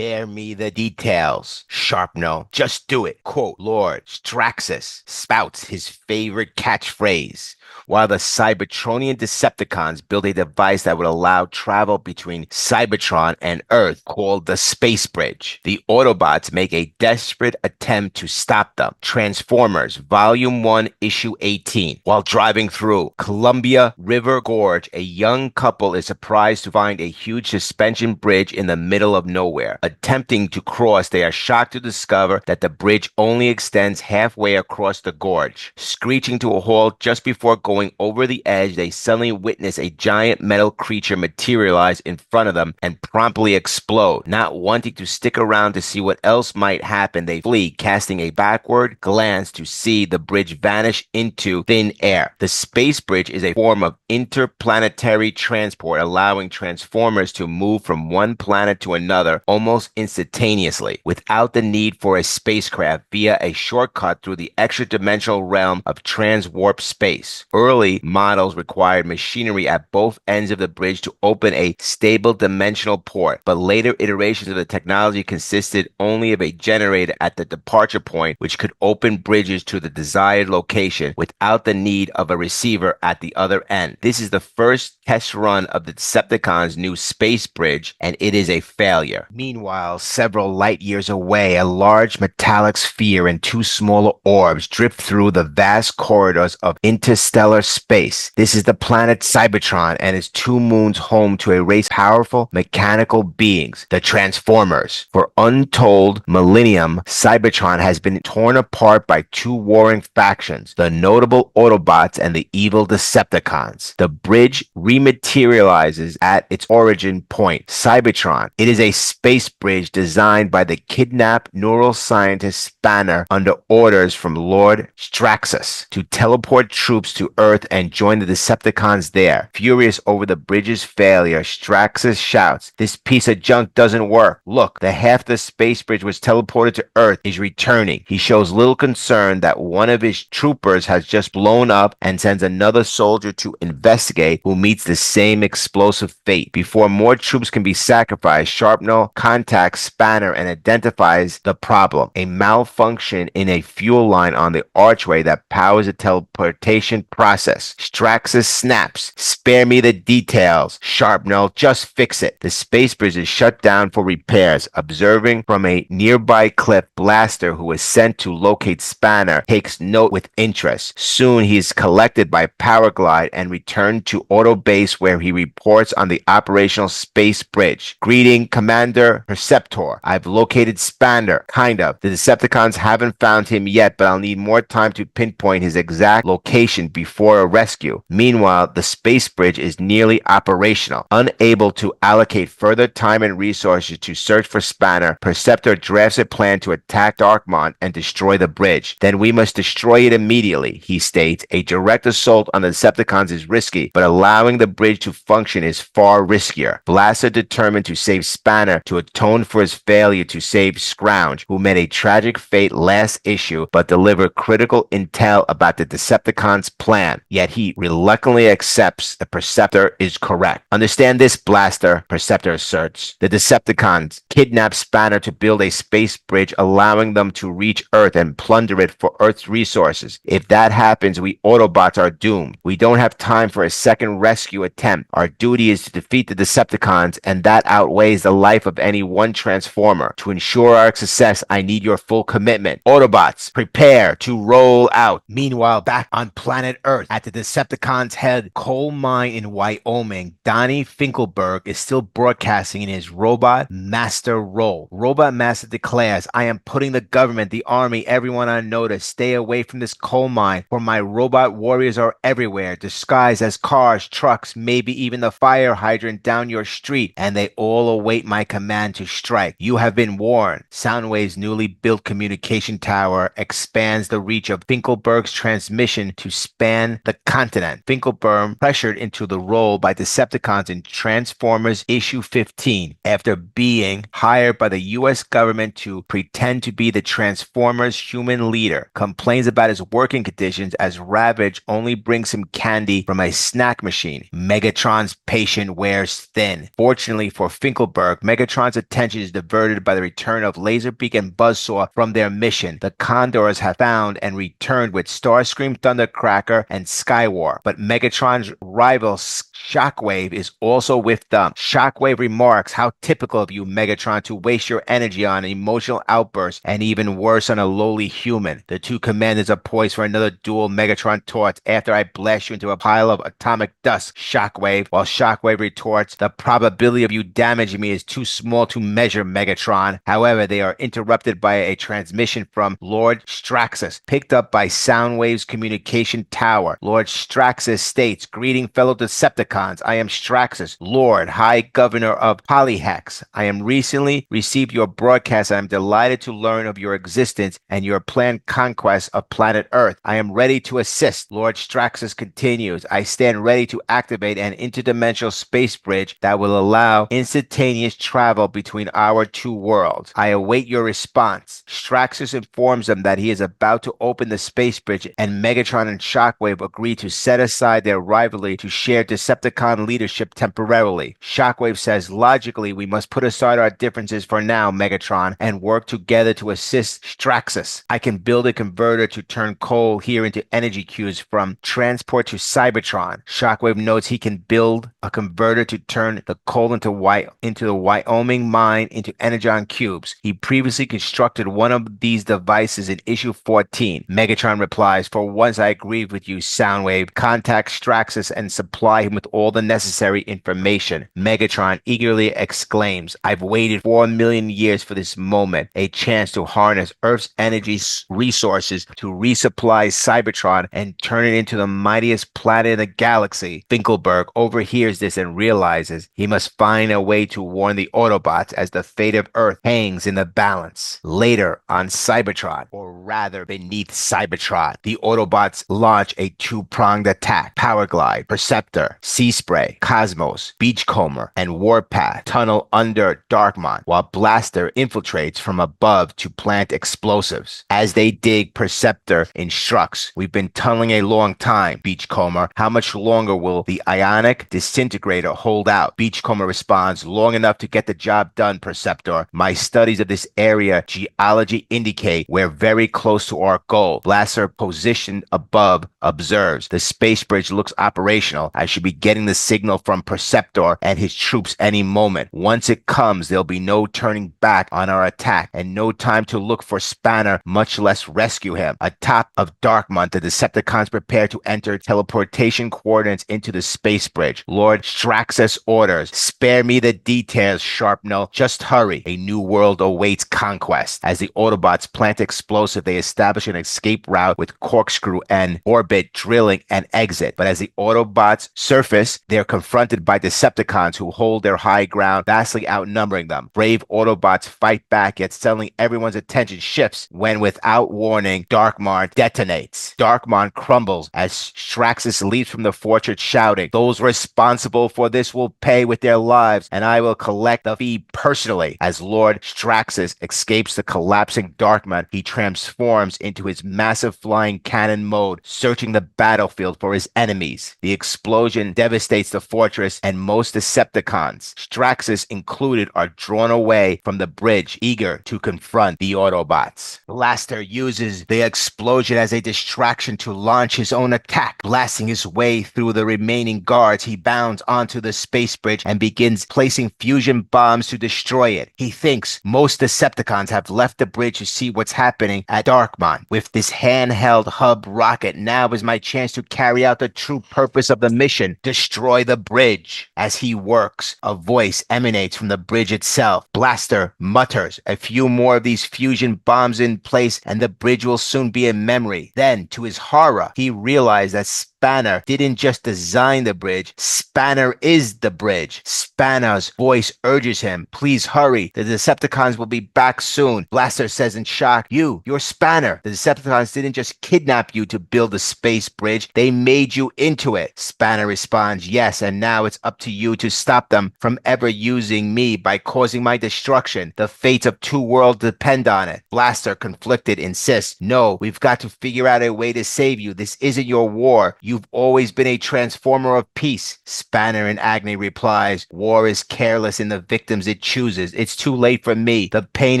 Spare me the details. Sharpno, just do it. Quote, Lord Straxus spouts his favorite catchphrase, while the Cybertronian Decepticons build a device that would allow travel between Cybertron and Earth called the Space Bridge. The Autobots make a desperate attempt to stop them. Transformers, Volume 1, Issue 18. While driving through Columbia River Gorge, a young couple is surprised to find a huge suspension bridge in the middle of nowhere. Attempting to cross, they are shocked to discover that the bridge only extends halfway across the gorge. Screeching to a halt just before going over the edge, they suddenly witness a giant metal creature materialize in front of them and promptly explode. Not wanting to stick around to see what else might happen, they flee, casting a backward glance to see the bridge vanish into thin air. The space bridge is a form of interplanetary transport, allowing Transformers to move from one planet to another almost instantaneously, without the need for a spacecraft, via a shortcut through the extra-dimensional realm of transwarp space. Early models required machinery at both ends of the bridge to open a stable dimensional port, but later iterations of the technology consisted only of a generator at the departure point, which could open bridges to the desired location without the need of a receiver at the other end. This is the first test run of the Decepticons' new space bridge, and it is a failure. Meanwhile, several light years away, a large metallic sphere and two smaller orbs drift through the vast corridors of interstellar space. This is the planet Cybertron and its two moons, home to a race of powerful mechanical beings, the Transformers. For untold millennium, Cybertron has been torn apart by two warring factions, the notable Autobots and the evil Decepticons. The bridge rematerializes at its origin point, Cybertron. It is a space bridge designed by the kidnapped neuroscientist Spanner under orders from Lord Straxus to teleport troops to Earth and join the Decepticons there. Furious over the bridge's failure, Straxus shouts, "This piece of junk doesn't work. Look, the half the space bridge was teleported to Earth is returning." He shows little concern that one of his troopers has just blown up and sends another soldier to investigate, who meets the same explosive fate. Before more troops can be sacrificed, Sharpno contacts Spanner and identifies the problem, a malfunction in a fuel line on the archway that powers the teleportation process. Straxus snaps, "Spare me the details. Sharpno, just fix it." The space bridge is shut down for repairs. Observing from a nearby cliff, Blaster, who is sent to locate Spanner, takes note with interest. Soon he is collected by Powerglide and returned to Auto Base, where he reports on the operational space bridge. "Greeting, Commander Perceptor. I've located Spanner. Kind of. The Decepticons haven't found him yet, but I'll need more time to pinpoint his exact location before a rescue." Meanwhile, the space bridge is nearly operational. Unable to allocate further time and resources to search for Spanner, Perceptor drafts a plan to attack Darkmount and destroy the bridge. "Then we must destroy it immediately," he states. "A direct assault on the Decepticons is risky, but allowing the bridge to function is far riskier." Blaster, determined to save Spanner to atone for his failure to save Scrounge, who met a tragic fate last issue but delivered critical intel about the Decepticons' plan. Yet he reluctantly accepts the Perceptor is correct. "Understand this, Blaster," Perceptor asserts. "The Decepticons kidnapped Spanner to build a space bridge, allowing them to reach Earth and plunder it for Earth's resources. If that happens, we Autobots are doomed. We don't have time for a second rescue attempt. Our duty is to defeat the Decepticons, and that outweighs the life of any one Transformer. To ensure our success, I need your full commitment. Autobots, prepare to roll out." Meanwhile, back on planet Earth, at the Decepticons' head coal mine in Wyoming, Donnie Finkelberg is still broadcasting in his Robot Master role. Robot Master declares, "I am putting the government, the army, everyone on notice. Stay away from this coal mine, for my robot warriors are everywhere, disguised as cars, trucks, maybe even the fire hydrant down your street, and they all await my command to strike. You have been warned." Soundwave's newly built communication tower expands the reach of Finkelberg's transmission to span the continent. Finkelberg pressured into the role by Decepticons in Transformers issue 15 after being hired by the US government to pretend to be the Transformers human leader, complains about his working conditions as Ravage only brings him candy from a snack machine. Megatron's patient wears thin. Fortunately for Finkelberg, Megatron's attention is diverted by the return of Laserbeak and Buzzsaw from their mission. The Condors have found and returned with Starscream, Thundercracker, and Skywar, but Megatron's rival Shockwave is also with them. Shockwave remarks, "How typical of you, Megatron, to waste your energy on an emotional outburst, and even worse on a lowly human." The two commanders are poised for another duel. Megatron taunts, "After I blast you into a pile of atomic dust, Shockwave," while Shockwave retorts, "The probability of you damaging me is too small to measure, Megatron." However, they are interrupted by a transmission from Lord Straxus, picked up by Soundwave's communication tower. Lord Straxus states, "Greeting, fellow Decepticons. I am Straxus, Lord, High Governor of Polyhex. I am recently received your broadcast and I'm delighted to learn of your existence and your planned conquest of planet Earth. I am ready to assist." Lord Straxus continues, "I stand ready to activate an interdimensional space bridge that will allow instantaneous travel between our two worlds. I await your response." Straxus informs them that he is about to open the space bridge, and Megatron and Shockwave agree to set aside their rivalry to share Decepticon leadership temporarily. Shockwave says, "Logically, we must put aside our differences for now, Megatron, and work together to assist Straxus. I can build a converter to turn coal here into energy cubes from transport to Cybertron." Shockwave notes he can build a converter to turn the coal into the Wyoming mine into energon cubes. He previously constructed one of these devices in issue 14. Megatron replies, "For once I agree with you, Soundwave. Contact Straxus and supply him with all the necessary information." Megatron eagerly exclaims, "I've waited 4 million years for this moment, a chance to harness Earth's energy resources to resupply Cybertron and turn it into the mightiest planet in the galaxy." Finkelberg overhears this and realizes he must find a way to warn the Autobots as the fate of Earth hangs in the balance. Later on Cybertron, or rather beneath Cybertron, the Autobots launch a two-pronged attack. Power Glide, Perceptor, Sea Spray, Cosmos, Beachcomber, and Warpath tunnel under Darkmount, while Blaster infiltrates from above to plant explosives. As they dig, Perceptor instructs, "We've been tunneling a long time, Beachcomber. How much longer will the ionic disintegrator hold out?" Beachcomber responds, "Long enough to get the job done, Perceptor. My studies of this area geology indicate we're very close to our goal." Blaster, positioned above, observes, "The space bridge looks operational. I should be getting the signal from Perceptor and his troops any moment. Once it comes, there'll be no turning back on our attack and no time to look for Spanner, much less rescue him." Atop of Darkmount, the Decepticons prepare to enter teleportation coordinates into the space bridge. Lord Straxus orders, "Spare me the details, Sharpnel. Just hurry. A new world awaits conquest." As the Autobots plant explosive, they establish an escape route with corkscrew and orbit drilling and exit. But as the Autobots surface, they're confronted by Decepticons who hold their high ground, vastly outnumbering them. Brave Autobots fight back, yet suddenly everyone's attention shifts when, without warning, Darkmount detonates. Darkmount crumbles as Straxus leaps from the fortress shouting, "Those responsible for this will pay with their lives, and I will collect the fee personally." As Lord Straxus escapes the collapsing Darkmount, he transforms into his massive flying cannon mode, searching the battlefield for his enemies. The explosion devastates the fortress, and most Decepticons, Straxus included, are drawn away from the bridge, eager to confront the Autobots. Blaster uses the explosion as a distraction to launch his own attack. Blasting his way through the remaining guards, he bounds onto the space bridge and begins placing fusion bombs to destroy it. He thinks most Decepticons have left the bridge to see what's happening at Darkmount. "With this handheld hub rocket, now is my chance to carry out the true purpose of the mission, destroy the bridge." As he works, a voice emanates from the bridge itself. Blaster mutters, "A few more of these fusion bombs in place and the bridge will soon be a memory." Then, to his horror, he realized that Spanner didn't just design the bridge, Spanner is the bridge. Spanner's voice urges him, "Please hurry, the Decepticons will be back soon." Blaster says in shock, You're Spanner. The Decepticons didn't just kidnap you to build the space bridge, they made you into it." Spanner responds, "Yes, and now it's up to you to stop them from ever using me by causing my destruction. The fates of two worlds depend on it." Blaster, conflicted, insists, "No, we've got to figure out a way to save you. This isn't your war. You've always been a transformer of peace. Spanner in agony replies, war is careless in the victims it chooses. It's too late for me. The pain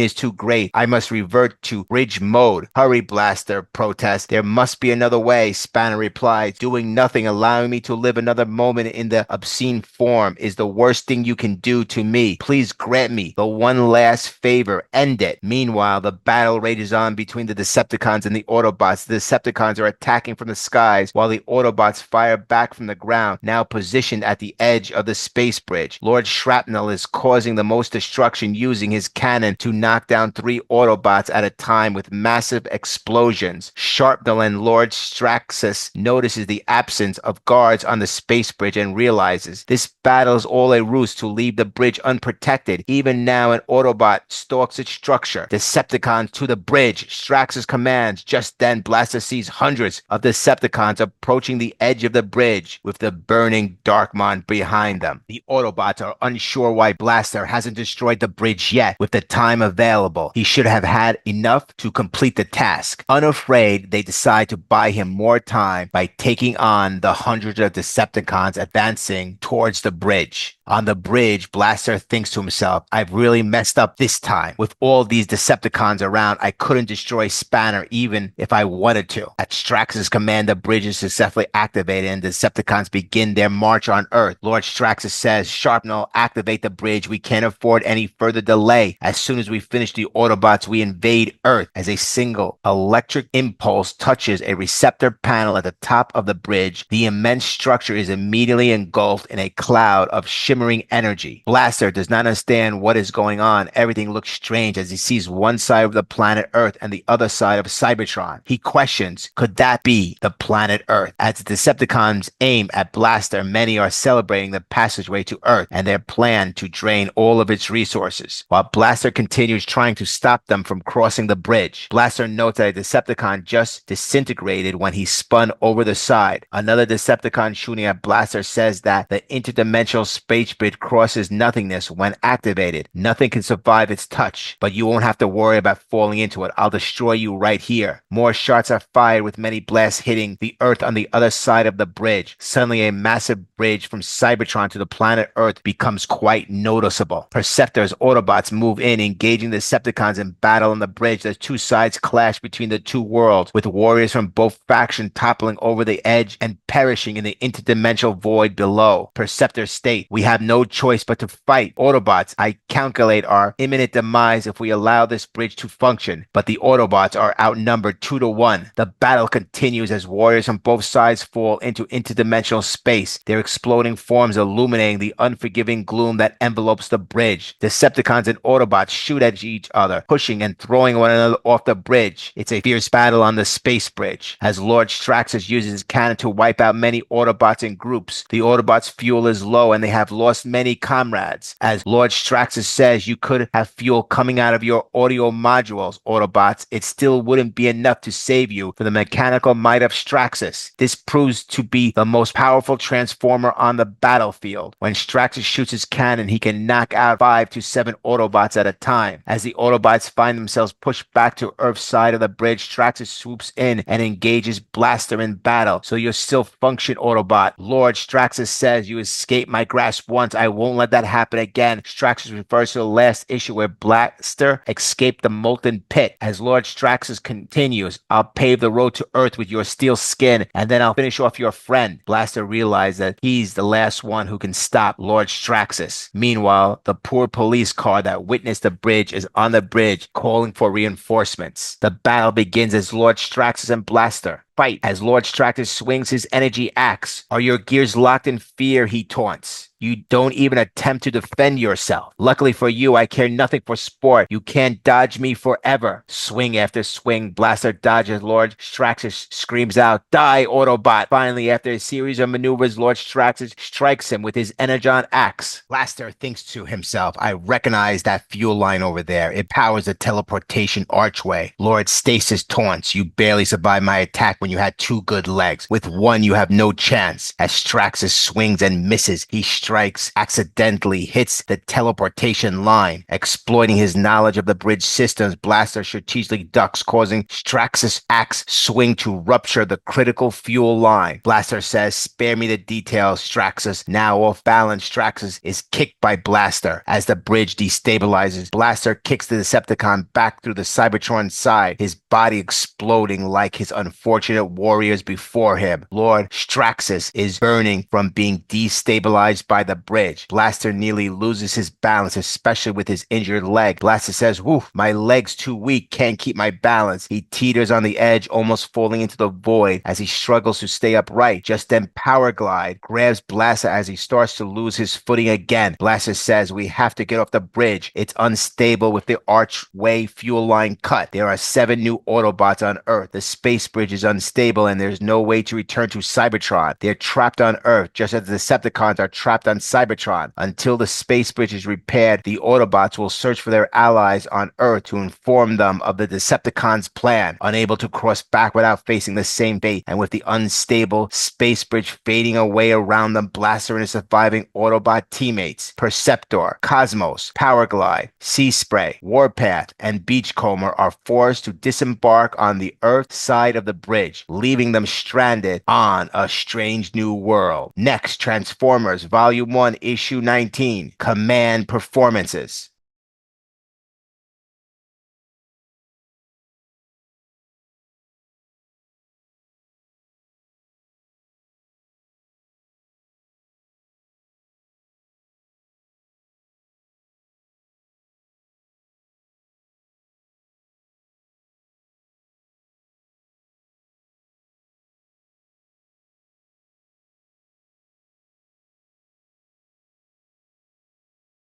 is too great. I must revert to bridge mode. Hurry, Blaster protests. There must be another way, Spanner replies. Doing nothing, allowing me to live another moment in the obscene form is the worst thing you can do to me. Please grant me the one last favor. End it. Meanwhile, the battle rages on between the Decepticons and the Autobots. The Decepticons are attacking from the skies while the Autobots fire back from the ground, now positioned at the edge of the space bridge. Lord Shrapnel is causing the most destruction using his cannon to knock down 3 Autobots at a time with massive explosions. Sharpnel and Lord Straxus notices the absence of guards on the space bridge and realizes this battle is all a ruse to leave the bridge unprotected. Even now, an Autobot stalks its structure. Decepticons to the bridge. Straxus commands. Just then, Blaster sees hundreds of Decepticons approaching the edge of the bridge with the burning Darkmount behind them. The Autobots are unsure why Blaster hasn't destroyed the bridge yet. With the time available, he should have had enough to complete the task. Unafraid, they decide to buy him more time by taking on the hundreds of Decepticons advancing towards the bridge. On the bridge, Blaster thinks to himself, I've really messed up this time. With all these Decepticons around, I couldn't destroy Spanner even if I wanted to. At Straxus' command, the bridge is successfully activated and Decepticons begin their march on Earth. Lord Straxus says, Sharpnel, activate the bridge. We can't afford any further delay. As soon as we finish the Autobots, we invade Earth. As a single electric impulse touches a receptor panel at the top of the bridge, the immense structure is immediately engulfed in a cloud of shimmering energy. Blaster does not understand what is going on. Everything looks strange as he sees one side of the planet Earth and the other side of Cybertron. He questions, could that be the planet Earth? As the Decepticons aim at Blaster, many are celebrating the passageway to Earth and their plan to drain all of its resources, while Blaster continues trying to stop them from crossing the bridge. Blaster notes that a Decepticon just disintegrated when he spun over the side. Another Decepticon shooting at Blaster says that the interdimensional space bridge crosses nothingness when activated. Nothing can survive its touch, but you won't have to worry about falling into it. I'll destroy you right here. More shots are fired with many blasts hitting the Earth on the other side of the bridge. Suddenly, a massive bridge from Cybertron to the planet Earth becomes quite noticeable. Perceptor's Autobots move in, engaging the Decepticons in battle on the bridge. The two sides clash between the two worlds, with warriors from both factions toppling over the edge and perishing in the interdimensional void below. Perceptor states, we have no choice but to fight. Autobots, I calculate our imminent demise if we allow this bridge to function, but the Autobots are outnumbered 2 to 1. The battle continues as warriors from both sides fall into interdimensional space, their exploding forms illuminating the unforgiving gloom that envelopes the bridge. Decepticons and Autobots shoot at each other, pushing and throwing one another off the bridge. It's a fierce battle on the space bridge. As Lord Straxus uses his cannon to wipe out many Autobots in groups, the Autobots' fuel is low and they have lost many comrades. As Lord Straxus says, you could have fuel coming out of your audio modules, Autobots. It still wouldn't be enough to save you from the mechanical might of Straxus. This proves to be the most powerful transformer on the battlefield. When Straxus shoots his cannon, he can knock out 5 to 7 Autobots at a time. As the Autobots find themselves pushed back to Earth's side of the bridge, Straxus swoops in and engages Blaster in battle. So you'll still function, Autobot. Lord Straxus says, you escaped my grasp once. I won't let that happen again. Straxus refers to the last issue where Blaster escaped the molten pit. As Lord Straxus continues, I'll pave the road to Earth with your steel skin, and then I'll finish off your friend. Blaster realizes that he's the last one who can stop Lord Straxus. Meanwhile, the poor police car that witnessed the bridge is on the bridge calling for reinforcements. The battle begins as Lord Straxus and Blaster fight as Lord Straxus swings his energy axe. Are your gears locked in fear? He taunts. You don't even attempt to defend yourself. Luckily for you, I care nothing for sport. You can't dodge me forever. Swing after swing, Blaster dodges. Lord Straxus screams out, die, Autobot. Finally, after a series of maneuvers, Lord Straxus strikes him with his energon axe. Blaster thinks to himself, I recognize that fuel line over there. It powers the teleportation archway. Lord Stasis taunts, you barely survived my attack when you had 2 good legs. With one, you have no chance. As Straxus swings and misses, he strikes strikes accidentally hits the teleportation line. Exploiting his knowledge of the bridge systems, Blaster strategically ducks, causing Straxus' axe swing to rupture the critical fuel line. Blaster says, "Spare me the details, Straxus." Now off balance, Straxus is kicked by Blaster. As the bridge destabilizes, Blaster kicks the Decepticon back through the Cybertron's side, his body exploding like his unfortunate warriors before him. Lord Straxus is burning from being destabilized by the bridge. Blaster nearly loses his balance, especially with his injured leg. Blaster says, "Woof, my leg's too weak, can't keep my balance." He teeters on the edge, almost falling into the void as he struggles to stay upright. Just then, Powerglide grabs Blaster as he starts to lose his footing again. Blaster says, "We have to get off the bridge. It's unstable with the archway fuel line cut. There are 7 new Autobots on Earth. The space bridge is unstable and there's no way to return to Cybertron. They're trapped on Earth, just as the Decepticons are trapped on Cybertron. Until the space bridge is repaired, the Autobots will search for their allies on Earth to inform them of the Decepticons' plan. Unable to cross back without facing the same fate, and with the unstable space bridge fading away around them, Blaster and his surviving Autobot teammates, Perceptor, Cosmos, Powerglide, Sea Spray, Warpath, and Beachcomber, are forced to disembark on the Earth side of the bridge, leaving them stranded on a strange new world. Next, Transformers Volume 1, Issue 19, Command Performances.